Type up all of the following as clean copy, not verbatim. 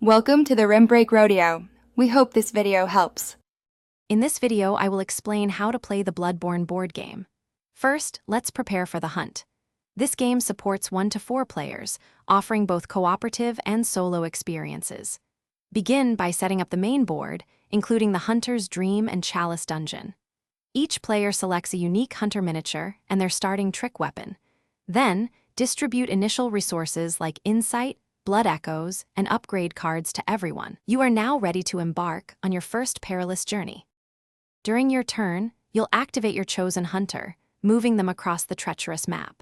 Welcome to the Rim Break Rodeo. We hope this video helps. In this video, I will explain how to play the Bloodborne board game. First, let's prepare for the hunt. This game supports 1 to 4 players, offering both cooperative and solo experiences. Begin by setting up the main board, including the Hunter's Dream and Chalice dungeon. Each player selects a unique hunter miniature and their starting trick weapon. Then, distribute initial resources like insight, blood echoes, and upgrade cards to everyone. You are now ready to embark on your first perilous journey. During your turn, you'll activate your chosen hunter, moving them across the treacherous map.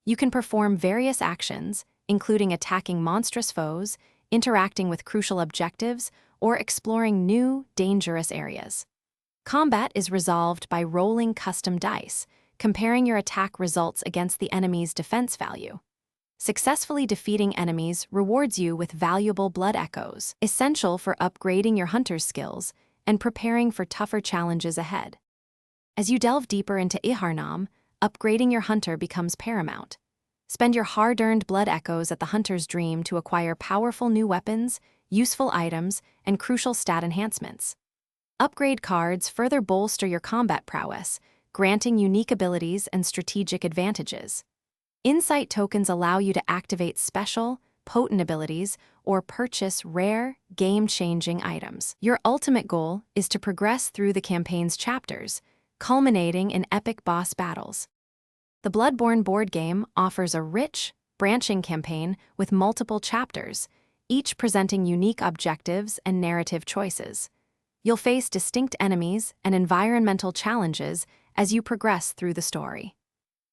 You can perform various actions, including attacking monstrous foes, interacting with crucial objectives, or exploring new, dangerous areas. Combat is resolved by rolling custom dice, comparing your attack results against the enemy's defense value. Successfully defeating enemies rewards you with valuable blood echoes, essential for upgrading your hunter's skills and preparing for tougher challenges ahead. As you delve deeper into Yharnam, upgrading your hunter becomes paramount. Spend your hard-earned blood echoes at the Hunter's Dream to acquire powerful new weapons, useful items, and crucial stat enhancements. Upgrade cards further bolster your combat prowess, granting unique abilities and strategic advantages. Insight tokens allow you to activate special, potent abilities or purchase rare, game-changing items. Your ultimate goal is to progress through the campaign's chapters, culminating in epic boss battles. The Bloodborne board game offers a rich, branching campaign with multiple chapters, each presenting unique objectives and narrative choices. You'll face distinct enemies and environmental challenges as you progress through the story.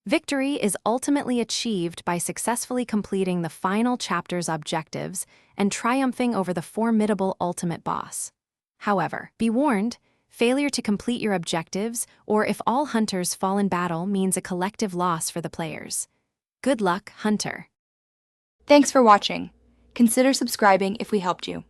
Victory is ultimately achieved by successfully completing the final chapter's objectives and triumphing over the formidable ultimate boss. However, be warned, failure to complete your objectives or if all hunters fall in battle means a collective loss for the players. Good luck, Hunter. Thanks for watching. Consider subscribing if we helped you.